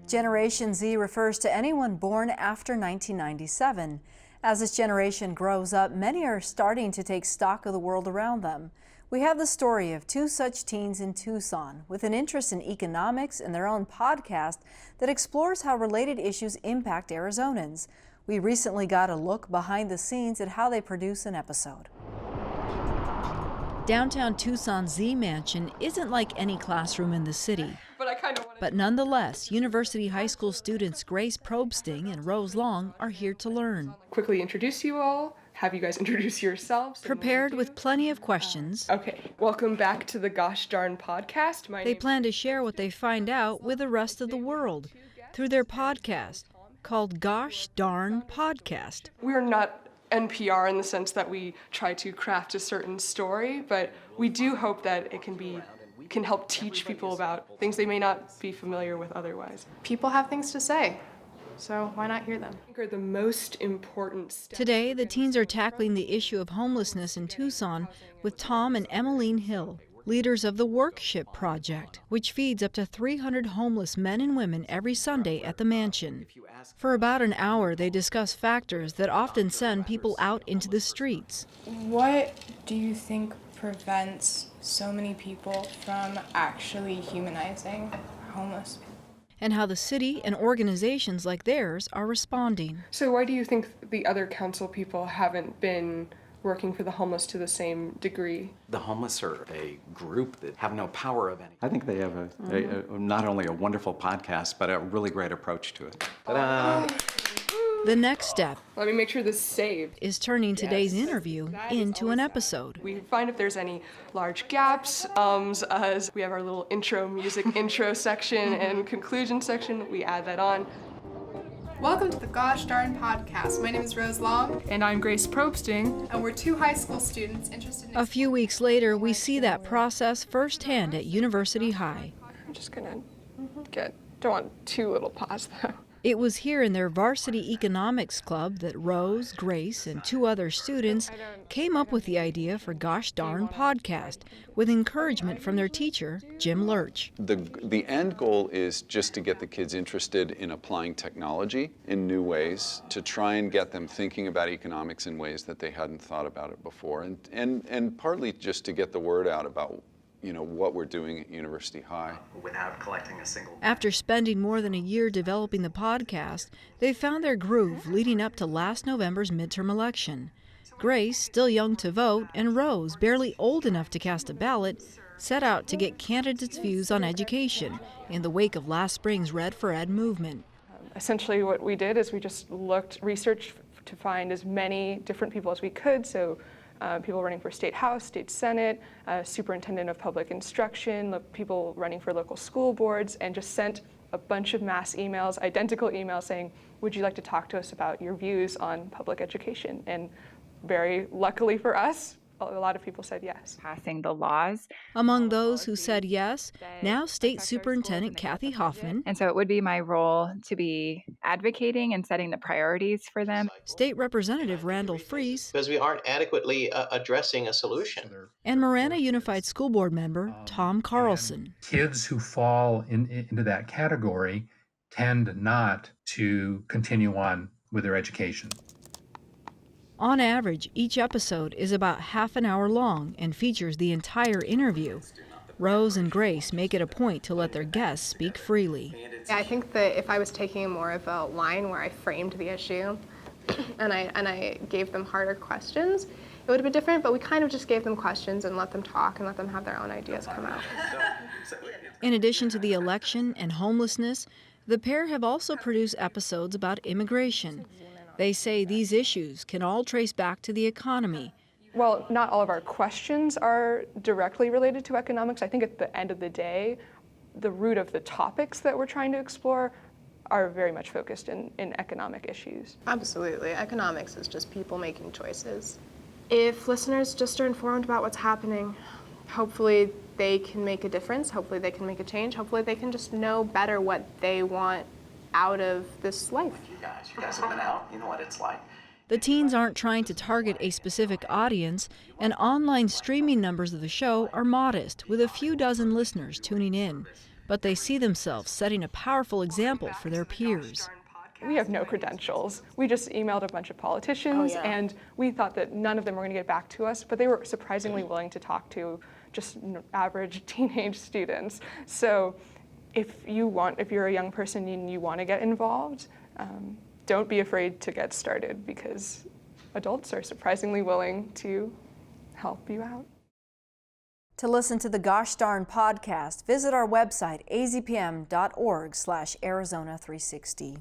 Generation Z refers to anyone born after 1997. As this generation grows up, many are starting to take stock of the world around them. We have the story of two such teens in Tucson with an interest in economics and their own podcast that explores how related issues impact Arizonans. We recently got a look behind the scenes at how they produce an episode. Downtown Tucson's Z Mansion isn't like any classroom in the city. But nonetheless, University High School students Grace Probsting and Rose Long are here to learn. Quickly introduce you all, have you guys introduce yourselves. Prepared with plenty of questions. Okay, welcome back to the Gosh Darn podcast. They plan to share what they find out with the rest of the world through their podcast called Gosh Darn Podcast. We're not NPR in the sense that we try to craft a certain story, but we do hope that it can help teach people about things they may not be familiar with otherwise. People have things to say, so why not hear them? I think are the most important steps. Today, the teens are tackling the issue of homelessness in Tucson with Tom and Emmeline Hill, leaders of the Workship Project, which feeds up to 300 homeless men and women every Sunday at the mansion. For about an hour, they discuss factors that often send people out into the streets. What do you think prevents so many people from actually humanizing homeless people? And how the city and organizations like theirs are responding. So why do you think the other council people haven't been working for the homeless to the same degree? The homeless are a group that have no power of any. I think they have not only a wonderful podcast, but a really great approach to it. Ta-da! The next step, Let me make sure this is saved. is turning today's interview into an episode. We find if there's any large gaps, as we have our little intro music intro section and conclusion section, we add that on. Welcome to the Gosh Darn Podcast. My name is Rose Long. And I'm Grace Probsting. And we're two high school students interested in... A few weeks later, we see that process firsthand at University High. I'm just gonna don't want too little pause though. It was here in their varsity economics club that Rose, Grace, and two other students came up with the idea for Gosh Darn Podcast, with encouragement from their teacher, Jim Lurch. The end goal is just to get the kids interested in applying technology in new ways, to try and get them thinking about economics in ways that they hadn't thought about it before, and partly just to get the word out about what we're doing at University High. Without collecting a single... After spending more than a year developing the podcast, they found their groove leading up to last November's midterm election. Grace, still young to vote, and Rose, barely old enough to cast a ballot, set out to get candidates' views on education in the wake of last spring's Red for Ed movement. Essentially what we did is we just researched to find as many different people as we could, so people running for state house, state senate, superintendent of public instruction, people running for local school boards, and just sent a bunch of mass emails, identical emails saying, would you like to talk to us about your views on public education? And very luckily for us, a lot of people said yes. Passing the laws. Among those who said yes, now State Superintendent Kathy Hoffman. And so it would be my role to be advocating and setting the priorities for them. State Representative Randall Freese. Because we aren't adequately addressing a solution. And Marana Unified School Board member Tom Carlson. Kids who fall into that category tend not to continue on with their education. On average, each episode is about half an hour long and features the entire interview. Rose and Grace make it a point to let their guests speak freely. Yeah, I think that if I was taking more of a line where I framed the issue and I gave them harder questions, it would have been different, but we kind of just gave them questions and let them talk and let them have their own ideas come out. In addition to the election and homelessness, the pair have also produced episodes about immigration. They say these issues can all trace back to the economy. Well, not all of our questions are directly related to economics. I think at the end of the day, the root of the topics that we're trying to explore are very much focused in economic issues. Absolutely. Economics is just people making choices. If listeners just are informed about what's happening, hopefully they can make a difference. Hopefully they can make a change. Hopefully they can just know better what they want out of this life. You guys have been out, you know what it's like. The teens aren't trying to target a specific audience, and online streaming numbers of the show are modest, with a few dozen listeners tuning in. but they see themselves setting a powerful example for their peers. We have no credentials. We just emailed a bunch of politicians, and we thought that none of them were going to get back to us, but they were surprisingly willing to talk to just average teenage students. So if you're a young person and you want to get involved, don't be afraid to get started, because adults are surprisingly willing to help you out. To listen to the Gosh Darn podcast, visit our website, azpm.org/Arizona360.